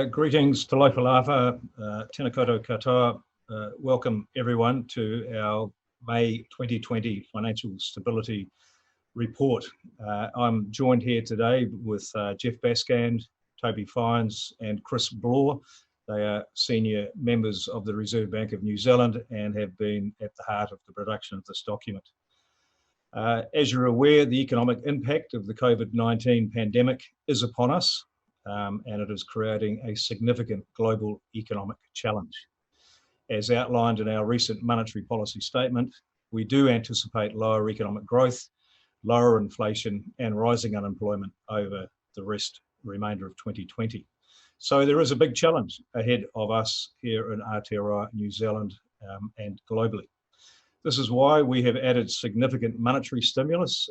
Greetings to Laifa, tēnā koutou katoa. Welcome everyone to our May 2020 Financial Stability Report. I'm joined here today with Jeff Baskand, Toby Fines and Chris Bloor. They are senior members of the Reserve Bank of New Zealand and have been at the heart of the production of this document. As you're aware, the economic impact of the COVID-19 pandemic is upon us. And it is creating a significant global economic challenge. As outlined in our recent monetary policy statement, we do anticipate lower economic growth, lower inflation and rising unemployment over the remainder of 2020. So there is a big challenge ahead of us here in Aotearoa, New Zealand and globally. This is why we have added significant monetary stimulus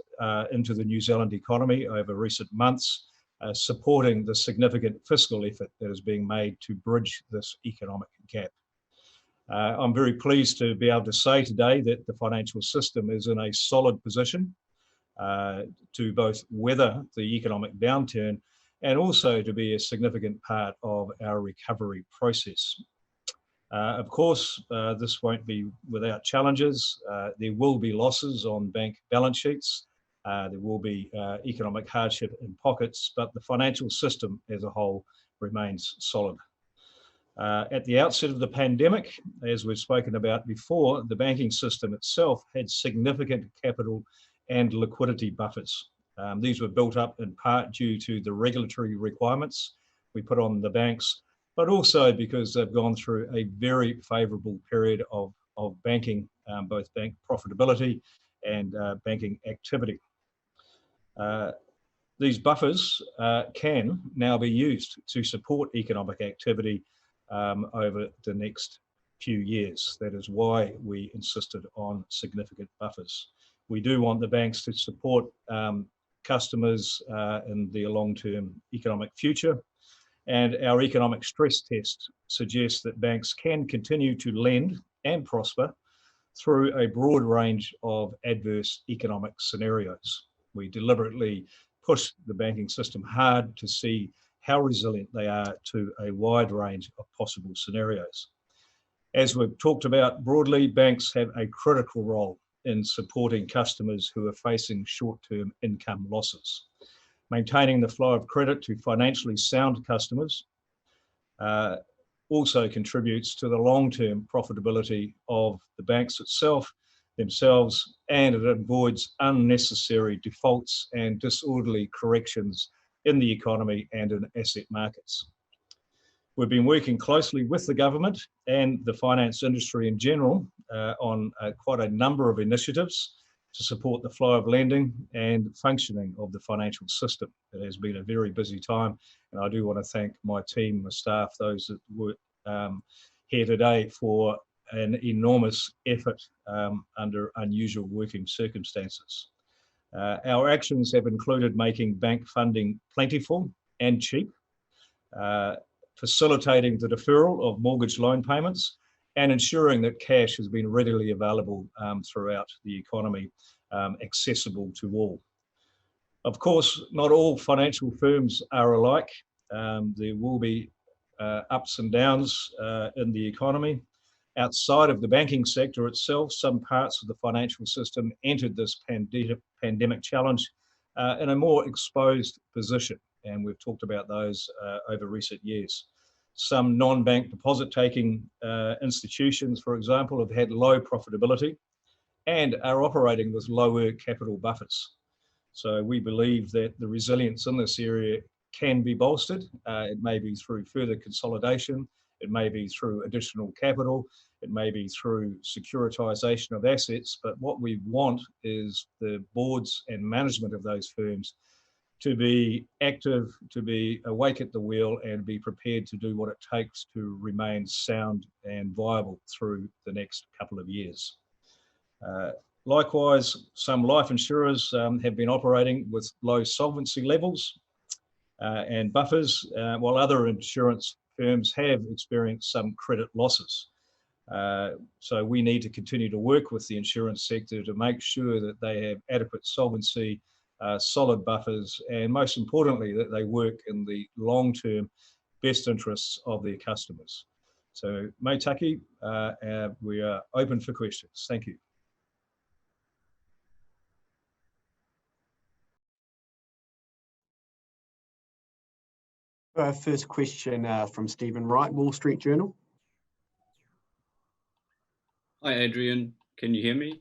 into the New Zealand economy over recent months, supporting the significant fiscal effort that is being made to bridge this economic gap. I'm very pleased to be able to say today that the financial system is in a solid position to both weather the economic downturn and also to be a significant part of our recovery process. Of course, this won't be without challenges. There will be losses on bank balance sheets. There will be economic hardship in pockets, but the financial system as a whole remains solid. At the outset of the pandemic, as we've spoken about before, the banking system itself had significant capital and liquidity buffers. These were built up in part due to the regulatory requirements we put on the banks, but also because they've gone through a very favourable period of banking, both bank profitability and banking activity. These buffers can now be used to support economic activity over the next few years. That is why we insisted on significant buffers. We do want the banks to support customers in their long-term economic future, and our economic stress test suggests that banks can continue to lend and prosper through a broad range of adverse economic scenarios. We deliberately push the banking system hard to see how resilient they are to a wide range of possible scenarios. As we've talked about broadly, banks have a critical role in supporting customers who are facing short-term income losses. Maintaining the flow of credit to financially sound customers also contributes to the long-term profitability of the banks themselves, and it avoids unnecessary defaults and disorderly corrections in the economy and in asset markets. We've been working closely with the government and the finance industry in general on quite a number of initiatives to support the flow of lending and functioning of the financial system. It has been a very busy time, and I do want to thank my team, my staff, those that were here today for an enormous effort under unusual working circumstances. Our actions have included making bank funding plentiful and cheap, facilitating the deferral of mortgage loan payments, and ensuring that cash has been readily available throughout the economy, accessible to all. Of course, not all financial firms are alike. There will be ups and downs in the economy. Outside of the banking sector itself, some parts of the financial system entered this pandemic challenge in a more exposed position, and we've talked about those over recent years. Some non-bank deposit-taking institutions, for example, have had low profitability and are operating with lower capital buffers. So we believe that the resilience in this area can be bolstered. It may be through further consolidation, it may be through additional capital, it may be through securitization of assets, but what we want is the boards and management of those firms to be active, to be awake at the wheel, and be prepared to do what it takes to remain sound and viable through the next couple of years. Likewise, some life insurers have been operating with low solvency levels and buffers, while other insurance firms have experienced some credit losses. So we need to continue to work with the insurance sector to make sure that they have adequate solvency, solid buffers, and most importantly, that they work in the long term best interests of their customers. So, Mai Taki, we are open for questions. Thank you. First question from Stephen Wright, Wall Street Journal. Hi, Adrian. Can you hear me?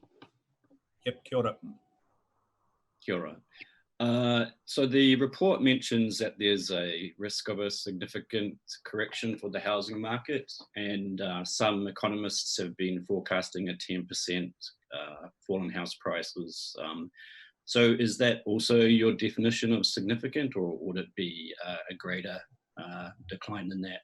Yep, kia ora. Kia ora. So the report mentions that there's a risk of a significant correction for the housing market, and some economists have been forecasting a 10% fall in house prices. So is that also your definition of significant, or would it be a greater decline than that?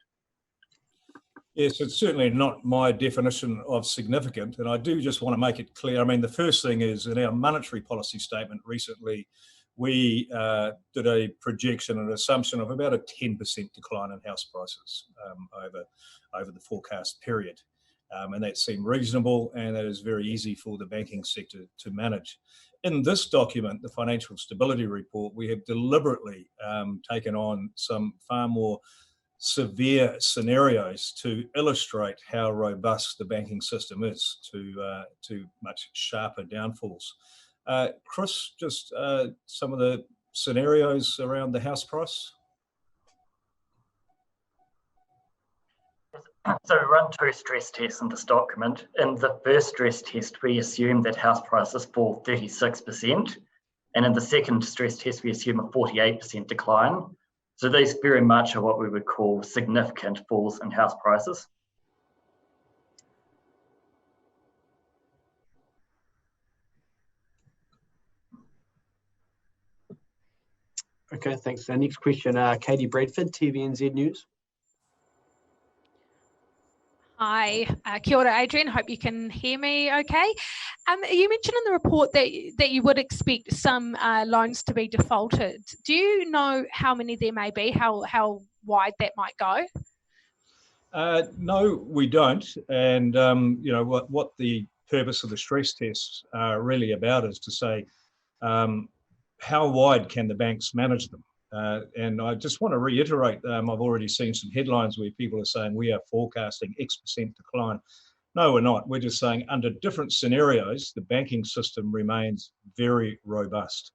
Yes, it's certainly not my definition of significant, and I do just want to make it clear. I mean, the first thing is in our monetary policy statement recently, we did a projection, an assumption of about a 10% decline in house prices over the forecast period. And that seemed reasonable, and that is very easy for the banking sector to manage. In this document, the Financial Stability Report, we have deliberately taken on some far more severe scenarios to illustrate how robust the banking system is to much sharper downfalls. Chris, just some of the scenarios around the house price? So we run 2 stress tests in this document. In the first stress test, we assume that house prices fall 36%. And in the second stress test, we assume a 48% decline. So these very much are what we would call significant falls in house prices. Okay, thanks. Next question, Katie Bradford, TVNZ News. Hi, kia ora, Adrian. Hope you can hear me okay. You mentioned in the report that you would expect some loans to be defaulted. Do you know how many there may be, how wide that might go? No, we don't. And you know what the purpose of the stress tests are really about is to say how wide can the banks manage them. And I just want to reiterate, I've already seen some headlines where people are saying we are forecasting X% decline. No, we're not. We're just saying under different scenarios, the banking system remains very robust.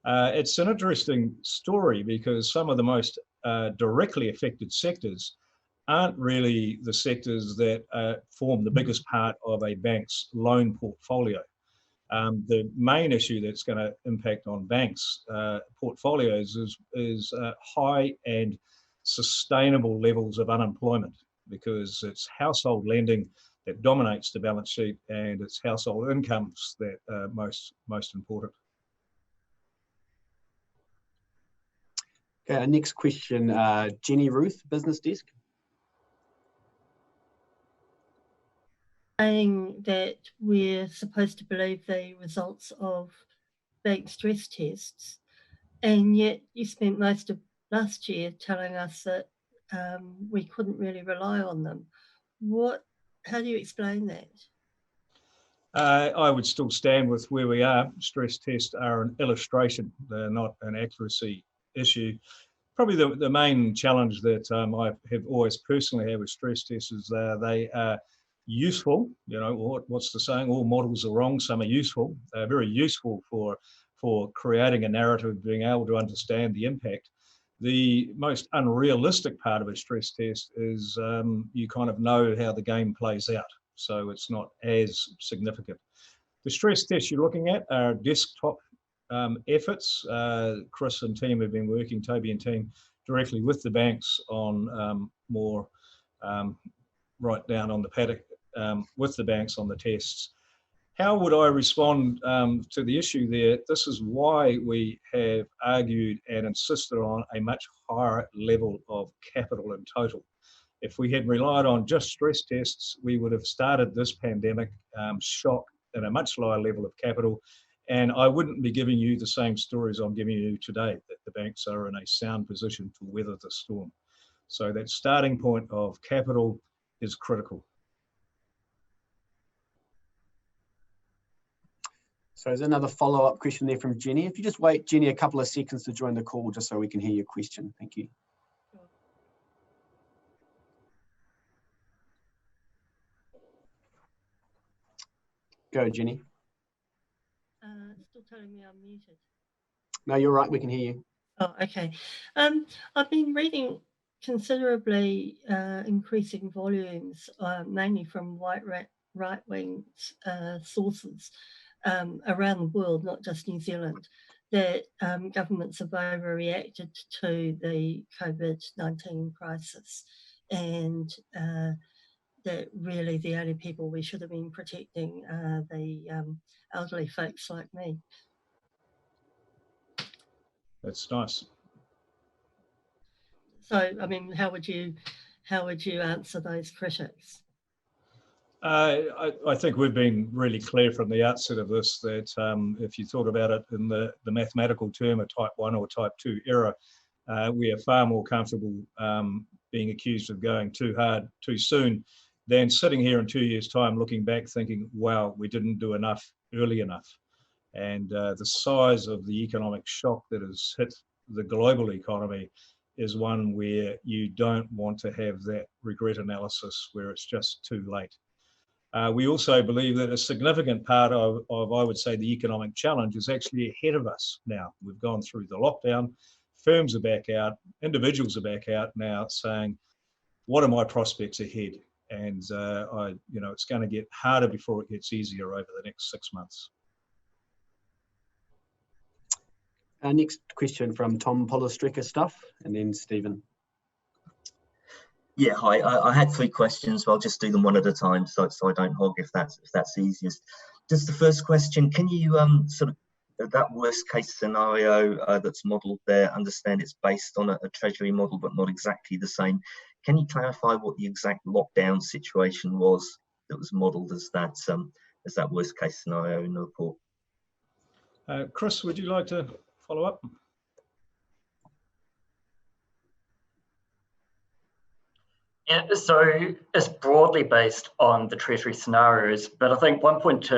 It's an interesting story because some of the most directly affected sectors aren't really the sectors that form the biggest part of a bank's loan portfolio. The main issue that's going to impact on banks' portfolios is high and sustainable levels of unemployment, because it's household lending that dominates the balance sheet, and it's household incomes that are most important. Okay, next question, Jenny Ruth, Business Desk. Saying that we're supposed to believe the results of bank stress tests, and yet you spent most of last year telling us that we couldn't really rely on them. How do you explain that? I would still stand with where we are. Stress tests are an illustration, they're not an accuracy issue. Probably the main challenge that I have always personally had with stress tests is they are useful. You know, what's the saying? All models are wrong, some are useful. They're very useful for creating a narrative, being able to understand the impact. The most unrealistic part of a stress test is you kind of know how the game plays out, so it's not as significant. The stress tests you're looking at are desktop efforts. Chris and team have been working, Toby and team, directly with the banks on more right down on the paddock with the banks on the tests. How would I respond to the issue there? This is why we have argued and insisted on a much higher level of capital in total. If we had relied on just stress tests, we would have started this pandemic shock at a much lower level of capital, and I wouldn't be giving you the same stories I'm giving you today, that the banks are in a sound position to weather the storm. So that starting point of capital is critical. So there's another follow-up question there from Jenny. If you just wait, Jenny, a couple of seconds to join the call, just so we can hear your question. Thank you. Go, Jenny. Still telling me I'm muted. No, you're right. We can hear you. Oh, okay. I've been reading considerably increasing volumes, mainly from right-wing sources around the world, not just New Zealand, that governments have overreacted to the COVID-19 crisis, and that really the only people we should have been protecting are the elderly folks like me. That's nice. So, I mean, how would you answer those critics? I think we've been really clear from the outset of this that if you thought about it in the mathematical term of type 1 or type 2 error, we are far more comfortable being accused of going too hard too soon than sitting here in 2 years' time looking back thinking, wow, we didn't do enough early enough. And the size of the economic shock that has hit the global economy is one where you don't want to have that regret analysis where it's just too late. We also believe that a significant part of, I would say, the economic challenge is actually ahead of us now. We've gone through the lockdown, firms are back out, individuals are back out now saying, what are my prospects ahead? And it's going to get harder before it gets easier over the next 6 months. Next question from Tom Polistricker Stuff, and then Stephen. Yeah, hi. I had 3 questions, but I'll just do them one at a time, so I don't hog if that's easiest. Just the first question: can you sort of that worst case scenario that's modelled there? Understand it's based on a Treasury model, but not exactly the same. Can you clarify what the exact lockdown situation was that was modelled as that worst case scenario in the report? Chris, would you like to follow up? Yeah, so it's broadly based on the Treasury scenarios, but I think one point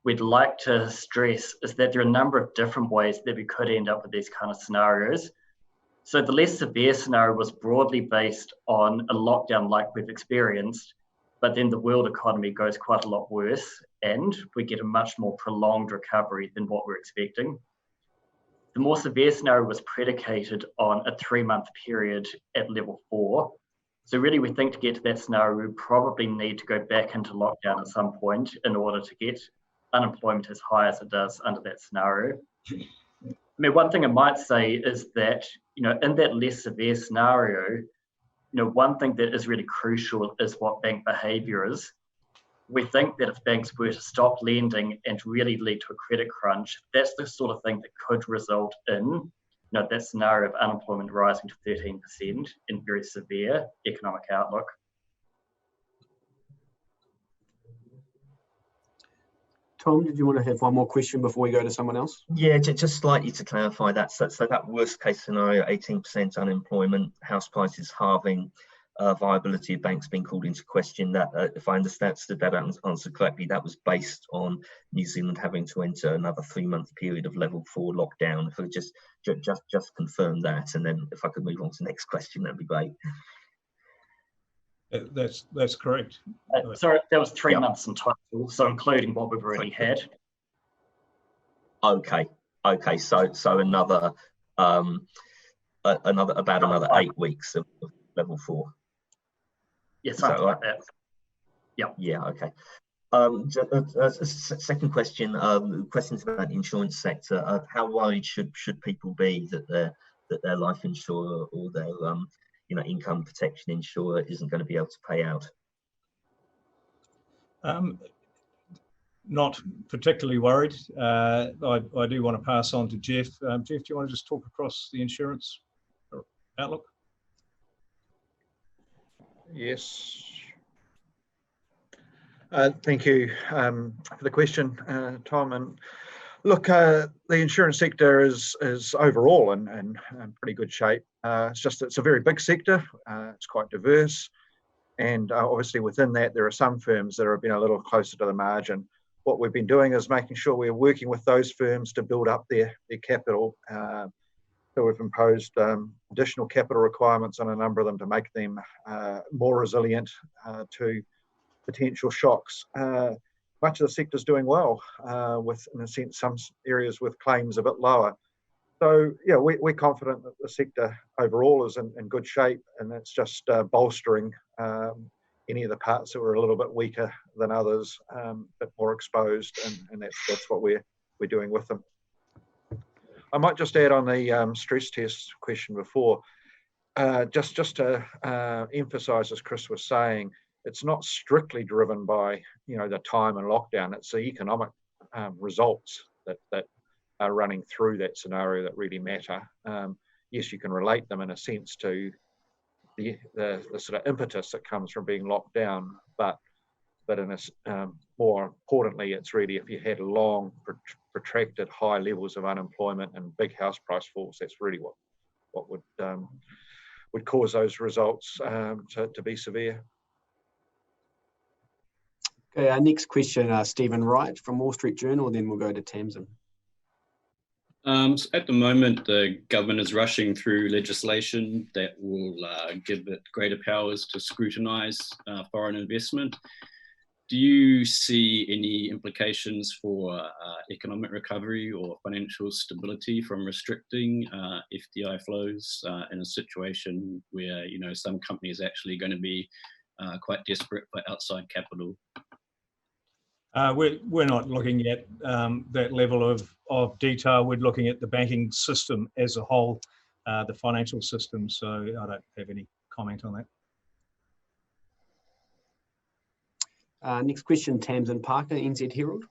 we'd like to stress is that there are a number of different ways that we could end up with these kind of scenarios. So the less severe scenario was broadly based on a lockdown like we've experienced, but then the world economy goes quite a lot worse and we get a much more prolonged recovery than what we're expecting. The more severe scenario was predicated on a 3-month period at level 4. So really we think to get to that scenario, we probably need to go back into lockdown at some point in order to get unemployment as high as it does under that scenario. I mean, one thing I might say is that, in that less severe scenario, one thing that is really crucial is what bank behavior is. We think that if banks were to stop lending and really lead to a credit crunch, that's the sort of thing that could result in that scenario of unemployment rising to 13% in very severe economic outlook. Tom, did you want to have one more question before we go to someone else? Yeah, just slightly to clarify that. So that worst case scenario, 18% unemployment, house prices halving, viability of banks being called into question. That, if I understood that answer correctly, that was based on New Zealand having to enter another 3-month period of level 4 lockdown. If I could just confirm that, and then if I could move on to the next question, that'd be great. That's correct. Sorry, that was 3 months in total, so including what we've already had. Okay. So another another 8 weeks of level 4. Yeah, something like that. Yeah. Yeah. Okay. Second question. Questions about the insurance sector. How worried should people be that their life insurer or their income protection insurer isn't going to be able to pay out? Not particularly worried. I do want to pass on to Jeff. Jeff, do you want to just talk across the insurance outlook? Yes. Thank you for the question, Tom. And look, the insurance sector is overall in pretty good shape. It's a very big sector. It's quite diverse, and obviously within that there are some firms that have been a little closer to the margin. What we've been doing is making sure we're working with those firms to build up their capital. So we've imposed additional capital requirements on a number of them to make them more resilient to potential shocks. much of the sector's doing well, with, in a sense, some areas with claims a bit lower. So yeah, we're confident that the sector overall is in good shape, and it's just bolstering any of the parts that were a little bit weaker than others, a bit more exposed, and that's what we're doing with them. I might just add on the stress test question before, just to emphasise, as Chris was saying, it's not strictly driven by the time and lockdown. It's the economic results that are running through that scenario that really matter. Yes, you can relate them in a sense to the sort of impetus that comes from being locked down, but in a, more importantly, it's really if you had long, protracted high levels of unemployment and big house price falls, that's really what would cause those results to be severe. Okay, our next question, Stephen Wright from Wall Street Journal, then we'll go to Tamsin. So at the moment, the government is rushing through legislation that will give it greater powers to scrutinise foreign investment. Do you see any implications for economic recovery or financial stability from restricting FDI flows in a situation where some companies are actually going to be quite desperate for outside capital? We're not looking at that level of detail. We're looking at the banking system as a whole, the financial system. So I don't have any comment on that. Next question, Tamsin Parker, NZ Herald.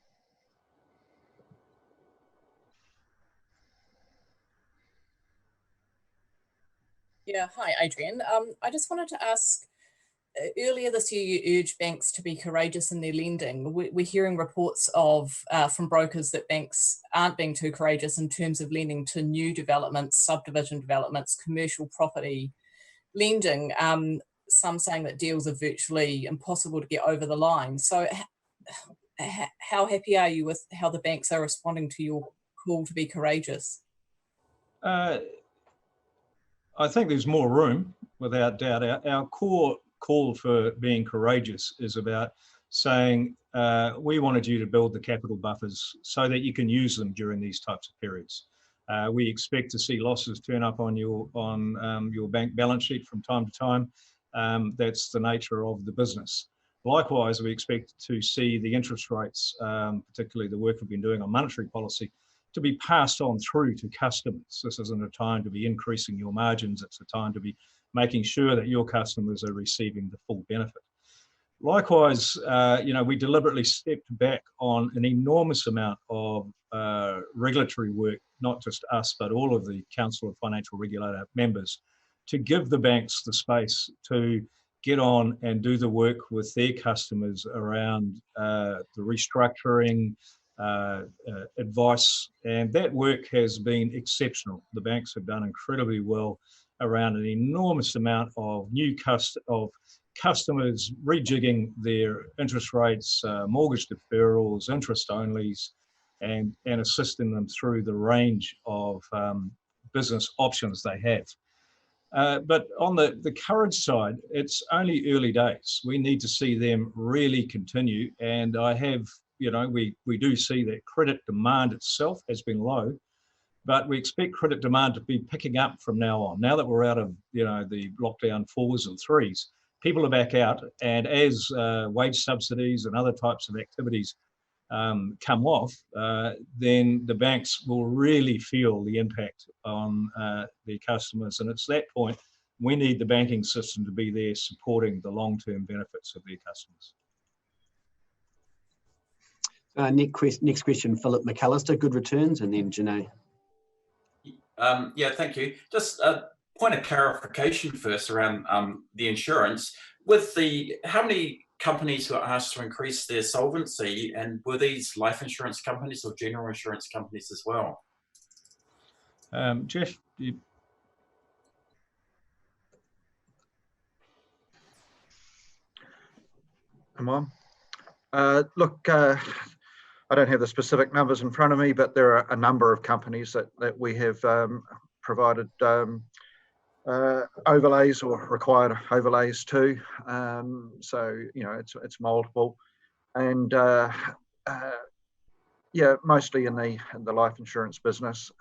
Yeah, hi, Adrian. I just wanted to ask, earlier this year you urged banks to be courageous in their lending. We're hearing reports from brokers that banks aren't being too courageous in terms of lending to new developments, subdivision developments, commercial property lending. Some saying that deals are virtually impossible to get over the line. So how happy are you with how the banks are responding to your call to be courageous? I think there's more room, without doubt. Our core call for being courageous is about saying we wanted you to build the capital buffers so that you can use them during these types of periods. We expect to see losses turn up on your bank balance sheet from time to time. That's the nature of the business. Likewise, we expect to see the interest rates, particularly the work we've been doing on monetary policy, to be passed on through to customers. This isn't a time to be increasing your margins. It's a time to be making sure that your customers are receiving the full benefit. Likewise, we deliberately stepped back on an enormous amount of regulatory work, not just us, but all of the Council of Financial Regulator members, to give the banks the space to get on and do the work with their customers around the restructuring, advice, and that work has been exceptional. The banks have done incredibly well around an enormous amount of customers rejigging their interest rates, mortgage deferrals, interest onlys, and assisting them through the range of business options they have. But on the courage side, it's only early days. We need to see them really continue. And we do see that credit demand itself has been low, but we expect credit demand to be picking up from now on. Now that we're out of the lockdown 4s and 3s, people are back out, and as wage subsidies and other types of activities come off, then the banks will really feel the impact on their customers. And it's that point we need the banking system to be there supporting the long-term benefits of their customers. Next question, Philip McAllister, Good Returns, and then Janae. Yeah, thank you. Just a point of clarification first around the insurance. How many companies were asked to increase their solvency, and were these life insurance companies or general insurance companies as well? Jeff, Come on. Look, I don't have the specific numbers in front of me, but there are a number of companies that we have provided overlays or required overlays to. So it's multiple. and yeah, mostly in the life insurance business.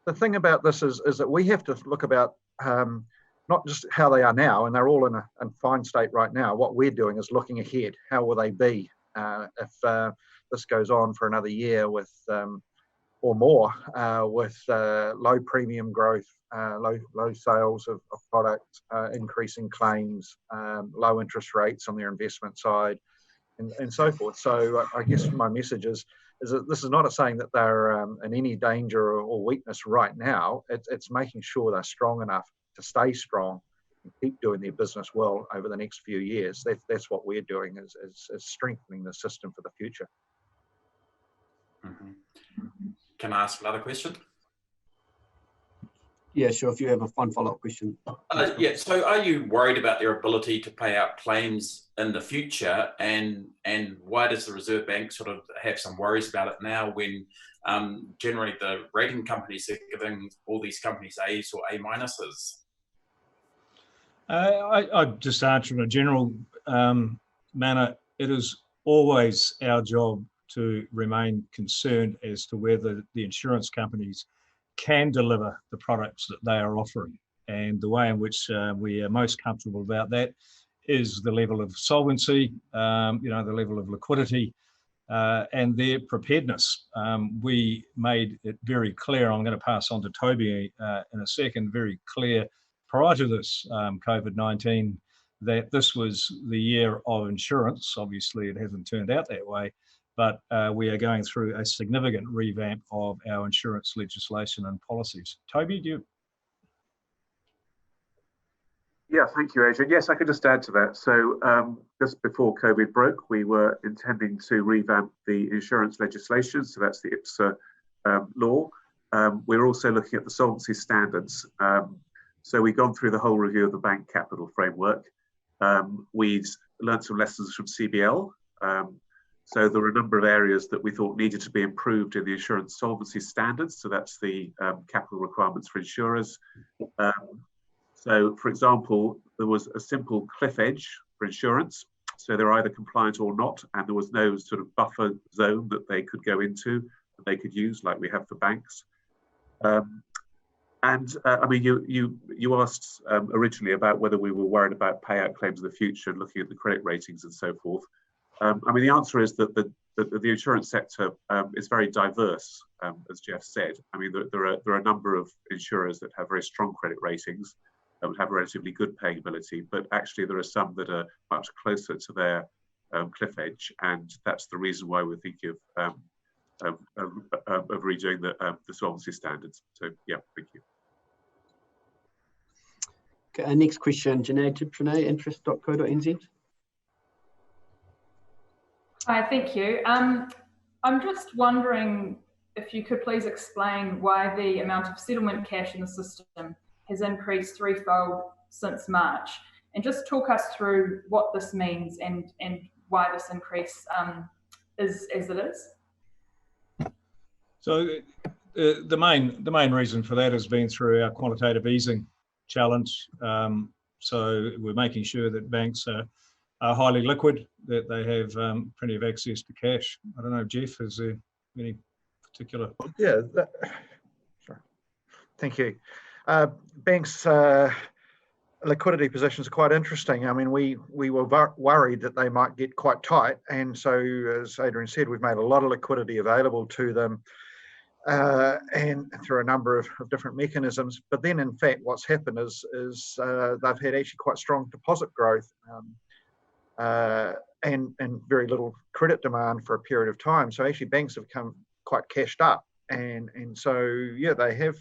The thing about this is that we have to look about not just how they are now, and they're all in a fine state right now. What we're doing is looking ahead. How will they be if this goes on for another year with or more with low premium growth, low sales of product, increasing claims, low interest rates on their investment side, and so forth. So I guess my message is that this is not a saying that they're in any danger or weakness right now. It's making sure they're strong enough to stay strong and keep doing their business well over the next few years. That's what we're doing, is strengthening the system for the future. Mm-hmm. Can I ask another question? Yeah, sure. If you have a fun follow-up question. Yeah. So, are you worried about their ability to pay out claims in the future, and why does the Reserve Bank sort of have some worries about it now, when generally the rating companies are giving all these companies A's or A minuses? I'd just answer in a general manner. It is always our job to remain concerned as to whether the insurance companies can deliver the products that they are offering. And the way in which we are most comfortable about that is the level of solvency, the level of liquidity, and their preparedness. We made it very clear, I'm going to pass on to Toby in a second, very clear prior to this COVID-19, that this was the year of insurance. Obviously, it hasn't turned out that way, but we are going through a significant revamp of our insurance legislation and policies. Toby, do you? Yeah, thank you, Adrian. Yes, I could just add to that. So just before COVID broke, we were intending to revamp the insurance legislation. So that's the IPSA law. We're also looking at the solvency standards. So we've gone through the whole review of the bank capital framework. We've learned some lessons from CBL. So there were a number of areas that we thought needed to be improved in the insurance solvency standards. So that's the capital requirements for insurers. So, for example, there was a simple cliff edge for insurance. So they're either compliant or not, and there was no sort of buffer zone that they could go into, that they could use like we have for banks. I mean, you asked originally about whether we were worried about payout claims in the future and looking at the credit ratings and so forth. I mean, the answer is that the insurance sector is very diverse, as Jeff said. I mean, there are a number of insurers that have very strong credit ratings, that would have relatively good paying ability, but actually there are some that are much closer to their cliff edge, and that's the reason why we're thinking of redoing the solvency standards. So yeah, thank you. Okay, next question, Janae, interest.co.nz. Hi, thank you. I'm just wondering if you could please explain why the amount of settlement cash in the system has increased threefold since March, and just talk us through what this means and why this increase is as it is. So the main reason for that has been through our quantitative easing challenge. So we're making sure that banks are highly liquid, that they have plenty of access to cash. I don't know, Jeff, is there any particular? Yeah, sorry. Thank you. Banks' liquidity positions are quite interesting. I mean, we were worried that they might get quite tight, and so, as Adrian said, we've made a lot of liquidity available to them, and through a number of different mechanisms. But then, in fact, what's happened is they've had actually quite strong deposit growth, and very little credit demand for a period of time. So actually, banks have become quite cashed up, and so yeah, they have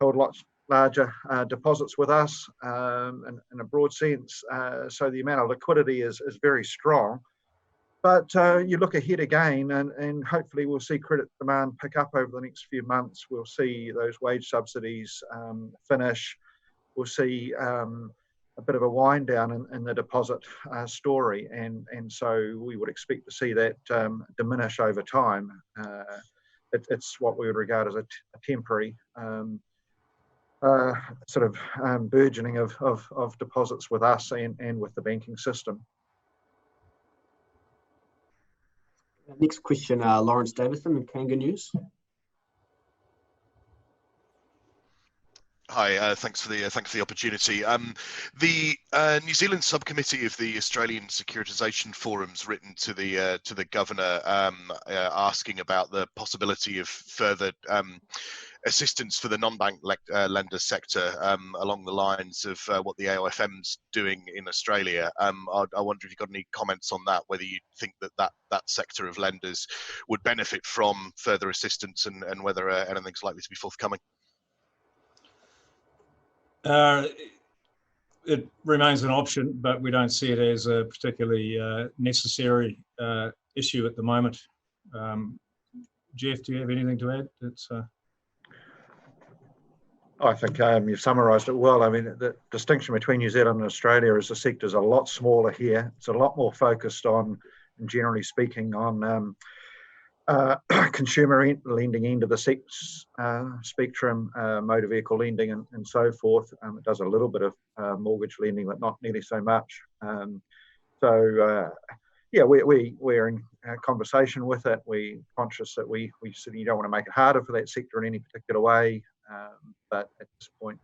held lots larger deposits with us in a broad sense. So the amount of liquidity is very strong. But you look ahead again, and hopefully we'll see credit demand pick up over the next few months. We'll see those wage subsidies finish. We'll see a bit of a wind down in the deposit story, and so we would expect to see that diminish over time. It's what we would regard as a temporary sort of burgeoning of deposits with us and with the banking system. Next question, Lawrence Davison in Kanga News. Hi, thanks for the opportunity. The New Zealand subcommittee of the Australian Securitisation Forum's written to the governor asking about the possibility of further assistance for the non-bank lender sector along the lines of what the AOFM's doing in Australia. I wonder if you've got any comments on that, whether you think that sector of lenders would benefit from further assistance and whether anything's likely to be forthcoming. It remains an option, but we don't see it as a particularly necessary issue at the moment. Jeff, do you have anything to add? I think you've summarised it well. I mean, the distinction between New Zealand and Australia is the sector's a lot smaller here. It's a lot more focused on, and generally speaking, on consumer lending end of the spectrum, motor vehicle lending and so forth. It does a little bit of mortgage lending, but not nearly so much. Yeah, we're in conversation with it. We're conscious that we certainly don't want to make it harder for that sector in any particular way. But at this point,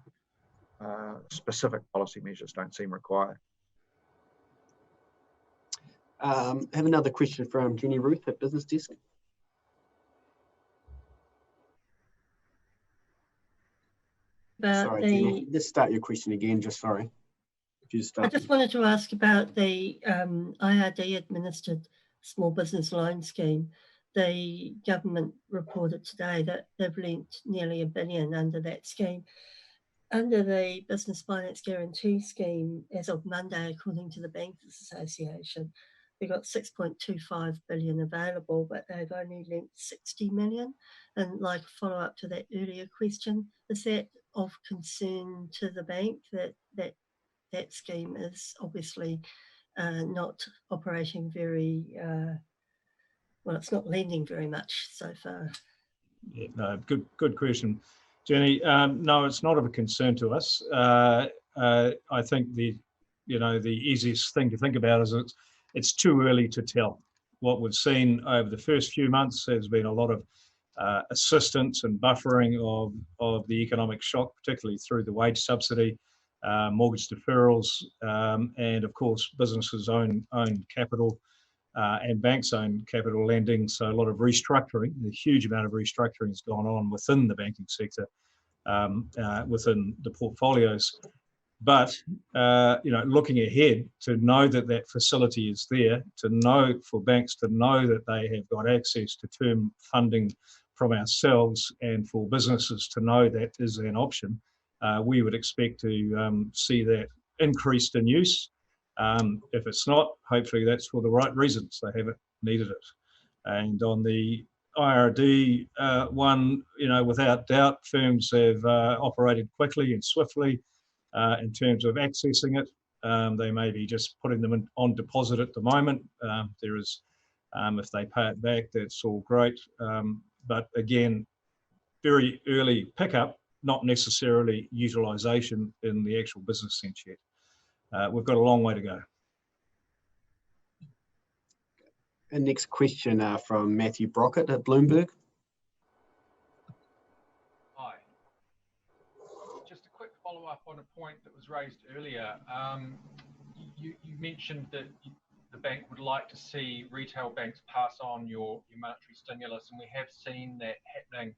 specific policy measures don't seem required. Have another question from Jenny Ruth at Business Desk. Sorry, Jenny, just start your question again, just sorry. I just wanted to ask about the IRD administered small business loan scheme. The government reported today that they've lent nearly $1 billion under that scheme. Under the Business Finance Guarantee Scheme, as of Monday, according to the Bankers Association, they've got $6.25 billion available, but they've only lent $60 million. And like a follow-up to that earlier question, is that of concern to the bank that scheme is obviously not operating very, well, it's not lending very much so far? Yeah, no, good question, Jenny. No, it's not of a concern to us. I think the easiest thing to think about is it's too early to tell. What we've seen over the first few months has been a lot of assistance and buffering of the economic shock, particularly through the wage subsidy, mortgage deferrals, and of course businesses' own capital and banks' own capital lending. So a lot of restructuring, a huge amount of restructuring has gone on within the banking sector, within the portfolios. But looking ahead, to know that facility is there, to know for banks to know that they have got access to term funding from ourselves, and for businesses to know that is an option, we would expect to see that increased in use. If it's not, hopefully that's for the right reasons. They haven't needed it. And on the IRD one, without doubt, firms have operated quickly and swiftly in terms of accessing it. They may be just putting them on deposit at the moment. There is, if they pay it back, that's all great. But again, very early pickup, not necessarily utilisation in the actual business sense yet. We've got a long way to go. And next question from Matthew Brockett at Bloomberg. Hi. Just a quick follow-up on a point that was raised earlier. You mentioned that the bank would like to see retail banks pass on your monetary stimulus, and we have seen that happening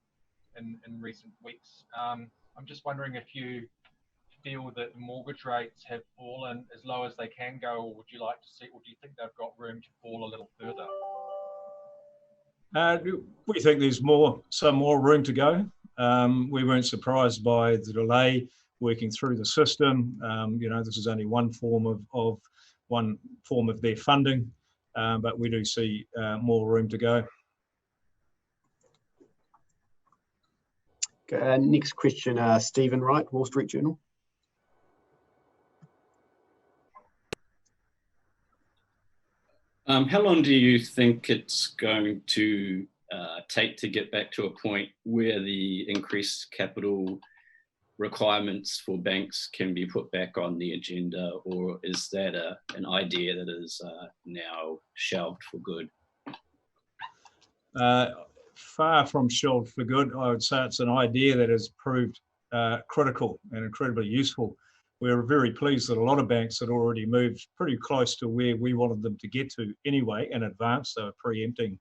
in recent weeks. I'm just wondering if you feel that the mortgage rates have fallen as low as they can go, or would you like to see, or do you think they've got room to fall a little further? We think there's some more room to go. We weren't surprised by the delay working through the system. This is only one form of their funding, but we do see more room to go. Okay, next question, Stephen Wright, Wall Street Journal. How long do you think it's going to take to get back to a point where the increased capital requirements for banks can be put back on the agenda, or is that an idea that is now shelved for good? far from shelved for good. I would say it's an idea that has proved critical and incredibly useful. We're very pleased that a lot of banks had already moved pretty close to where we wanted them to get to anyway in advance. They were preempting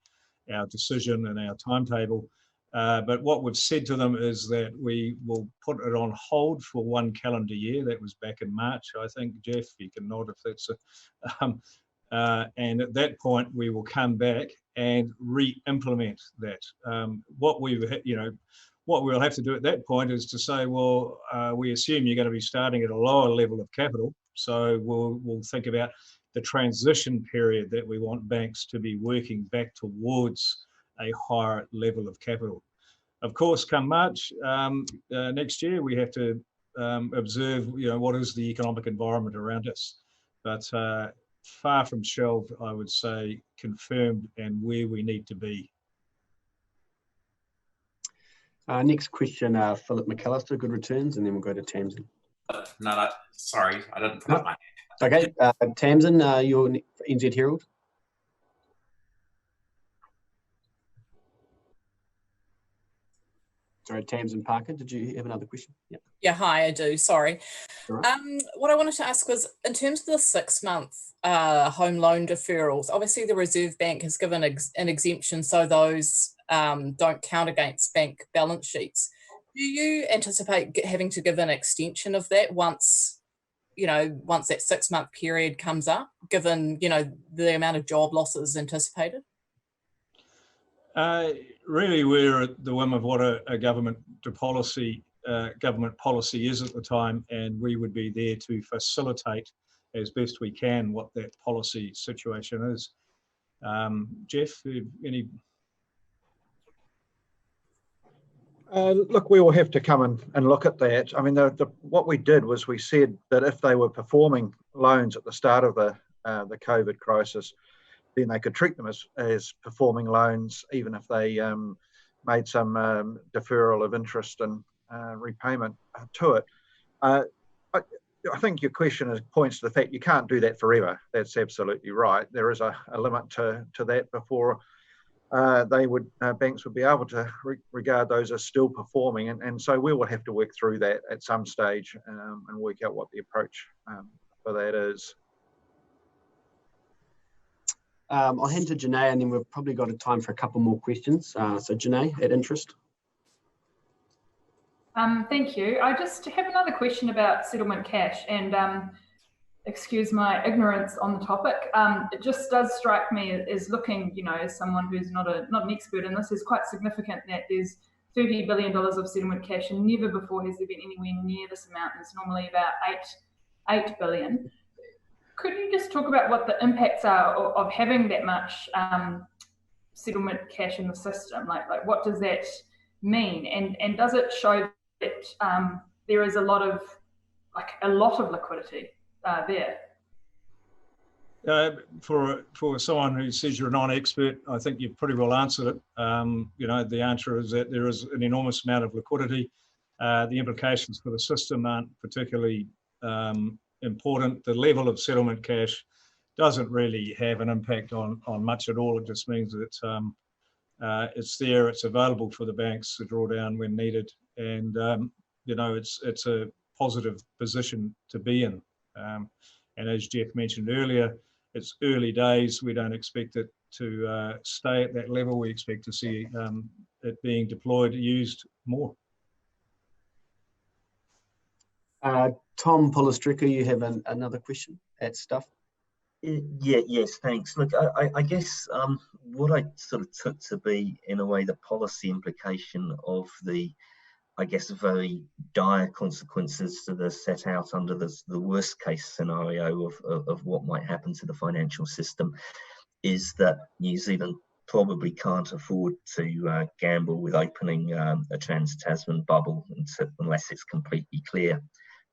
our decision and our timetable. But what we've said to them is that we will put it on hold for 1 calendar year. That was back in March, I think. Jeff, you can nod if that's and at that point, we will come back and re-implement that. What we'll have to do at that point is to say, well, we assume you're going to be starting at a lower level of capital. So we'll think about the transition period that we want banks to be working back towards a higher level of capital. Of course, come March next year, we have to observe, what is the economic environment around us. But far from shelved, I would say, confirmed and where we need to be. Next question, Philip McAllister, good returns, and then we'll go to Tamsin. No, sorry, I didn't put up my hand. Okay, Tamsin, you're NZ Herald. Sorry, Tamsin Parker, did you have another question? Yeah, hi, I do, sorry. Right. What I wanted to ask was, in terms of the 6-month home loan deferrals, obviously the Reserve Bank has given an exemption so those don't count against bank balance sheets. Do you anticipate having to give an extension of that once that 6-month period comes up, given, the amount of job losses anticipated? Really, we're at the whim of what a government policy is at the time, and we would be there to facilitate as best we can what that policy situation is. Jeff, any? Look, we will have to come and look at that. I mean, what we did was we said that if they were performing loans at the start of the COVID crisis, then they could treat them as performing loans, even if they made some deferral of interest and repayment to it. I think your question points to the fact you can't do that forever. That's absolutely right. There is a limit to that before banks would be able to regard those as still performing, and so we will have to work through that at some stage and work out what the approach for that is. I'll hand to Janae, and then we've probably got time for a couple more questions. So Janae, at interest. Thank you. I just have another question about settlement cash, and excuse my ignorance on the topic. It just does strike me as looking, as someone who's not an expert in this, is quite significant that there's $30 billion of settlement cash, and never before has there been anywhere near this amount. It's normally about 8 billion. Could you just talk about what the impacts are of having that much settlement cash in the system? Like what does that mean? And does it show that there is a lot of liquidity there? For someone who says you're a non-expert, I think you've pretty well answered it. The answer is that there is an enormous amount of liquidity. The implications for the system aren't particularly important. The level of settlement cash doesn't really have an impact on much at all. It just means that it's there, it's available for the banks to draw down when needed, and it's a positive position to be in. And as Jeff mentioned earlier, it's early days. We don't expect it to stay at that level. We expect to see it being deployed, used more. Tom Polistrica, you have another question at Stuff? Yes, thanks. Look, I guess what I sort of took to be, in a way, the policy implication of the, I guess, very dire consequences that are set out under the worst case scenario of what might happen to the financial system is that New Zealand probably can't afford to gamble with opening a trans-Tasman bubble unless it's completely clear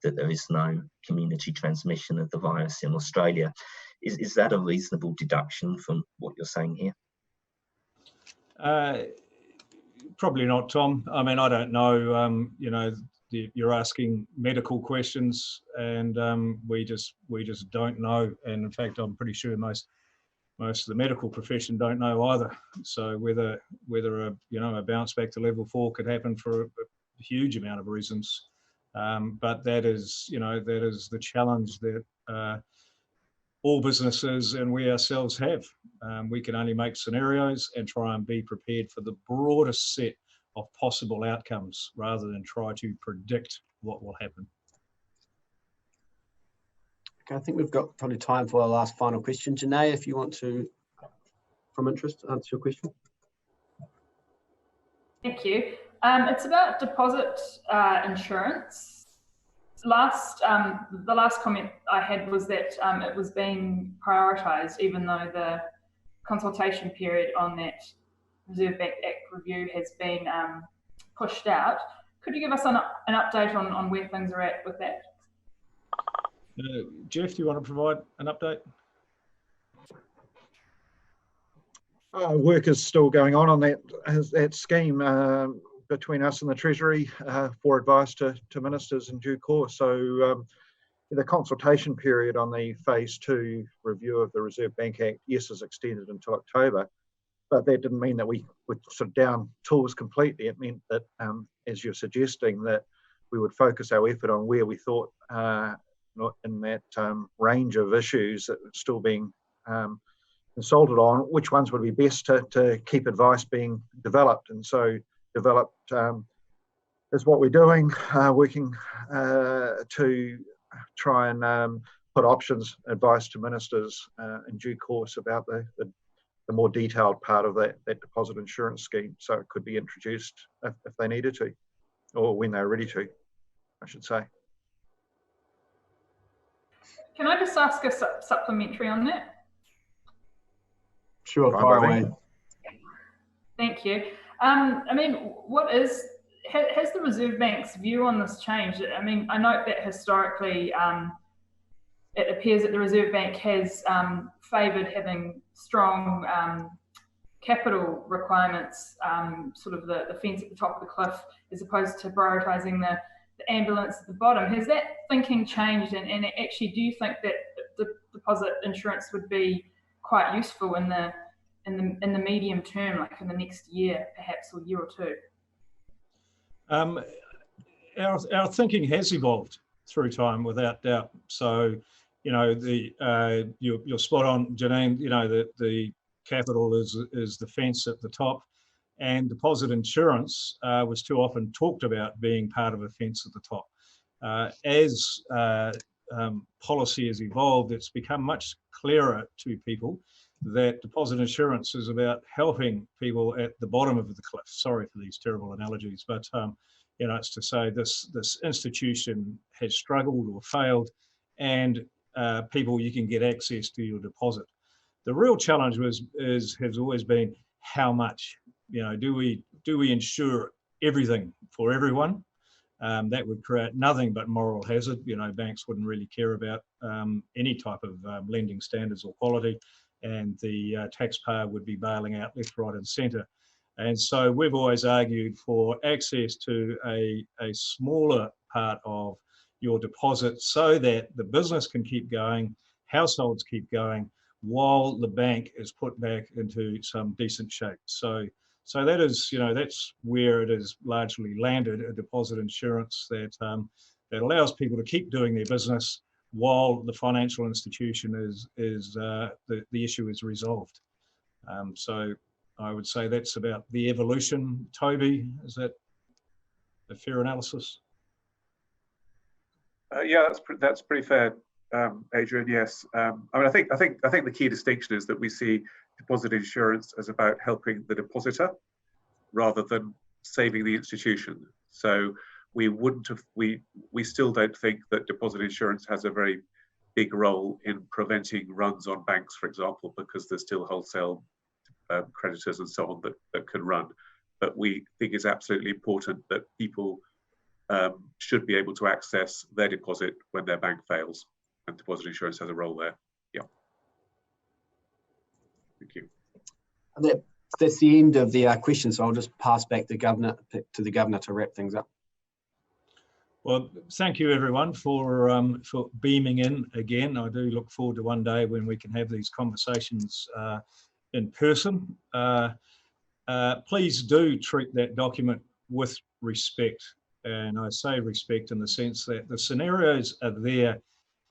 that there is no community transmission of the virus in Australia. Is that a reasonable deduction from what you're saying here? Probably not, Tom. I mean, I don't know. You're asking medical questions, and we just don't know. And in fact, I'm pretty sure most most of the medical profession don't know either. So whether a bounce back to level 4 could happen for a huge amount of reasons, but that is the challenge that all businesses and we ourselves have. We can only make scenarios and try and be prepared for the broadest set of possible outcomes rather than try to predict what will happen. Okay, I think we've got probably time for our last final question. Janae, if you want to, from interest, answer your question. Thank you. It's about deposit insurance. The last comment I had was that it was being prioritised, even though the consultation period on that Reserve Bank Act review has been pushed out. Could you give us an update on where things are at with that? Jeff, do you want to provide an update? Work is still going on that scheme between us and the Treasury for advice to ministers in due course. So the consultation period on the phase 2 review of the Reserve Bank Act, yes, is extended until October, but that didn't mean that we would sort of down tools completely. It meant that, as you're suggesting, that we would focus our effort on where we thought in that range of issues that were still being consulted on, which ones would be best to keep advice being developed. And so developed is what we're doing, working to try and put options advice to ministers in due course about the more detailed part of that deposit insurance scheme. So it could be introduced if they needed to, or when they're ready to, I should say. Can I just ask a supplementary on that? Sure, fire away. Thank you. I mean, has the Reserve Bank's view on this changed? I mean, I note that historically it appears that the Reserve Bank has favoured having strong capital requirements, sort of the fence at the top of the cliff, as opposed to prioritising the ambulance at the bottom. Has that thinking changed? And actually, do you think that the deposit insurance would be quite useful in the medium term, like in the next year, perhaps, or year or two? Our thinking has evolved through time, without doubt. So, you're spot on, Janine. The capital is the fence at the top, and deposit insurance was too often talked about being part of a fence at the top. As policy has evolved, it's become much clearer to people that deposit insurance is about helping people at the bottom of the cliff. Sorry for these terrible analogies, but it's to say this institution has struggled or failed, and people, you can get access to your deposit. The real challenge has always been how much. Do we insure everything for everyone? That would create nothing but moral hazard. Banks wouldn't really care about any type of lending standards or quality, and the taxpayer would be bailing out left, right, and centre. And so we've always argued for access to a smaller part of your deposit so that the business can keep going, households keep going, while the bank is put back into some decent shape. So that is, that's where it has largely landed, a deposit insurance that allows people to keep doing their business while the financial institution the issue is resolved. So I would say that's about the evolution. Toby, is that a fair analysis? Yeah, that's pretty fair, Adrian. Yes, I mean, I think the key distinction is that we see deposit insurance as about helping the depositor rather than saving the institution. So we still don't think that deposit insurance has a very big role in preventing runs on banks, for example, because there's still wholesale creditors and so on that can run. But we think it's absolutely important that people should be able to access their deposit when their bank fails, and deposit insurance has a role there. Yeah. Thank you. That's the end of the questions. So I'll just pass back to the governor to wrap things up. Well, thank you everyone for beaming in again. I do look forward to one day when we can have these conversations in person. Please do treat that document with respect. And I say respect in the sense that the scenarios are there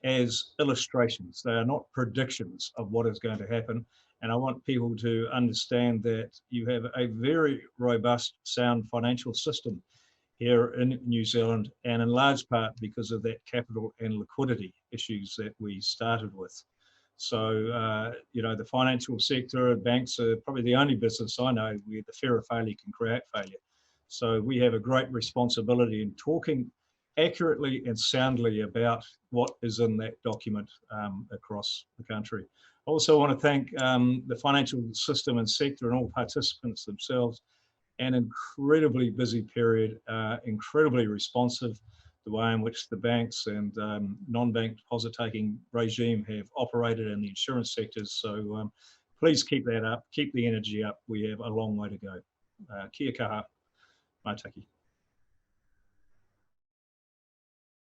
as illustrations. They are not predictions of what is going to happen. And I want people to understand that you have a very robust, sound financial system here in New Zealand, and in large part because of that capital and liquidity issues that we started with. So, you know, the financial sector, banks are probably the only business I know where the fear of failure can create failure. So we have a great responsibility in talking accurately and soundly about what is in that document across the country. I also want to thank the financial system and sector and all participants themselves. An incredibly busy period, incredibly responsive, the way in which the banks and non-bank deposit-taking regime have operated in the insurance sectors. So please keep that up, keep the energy up. We have a long way to go. Kia kaha, mai taki.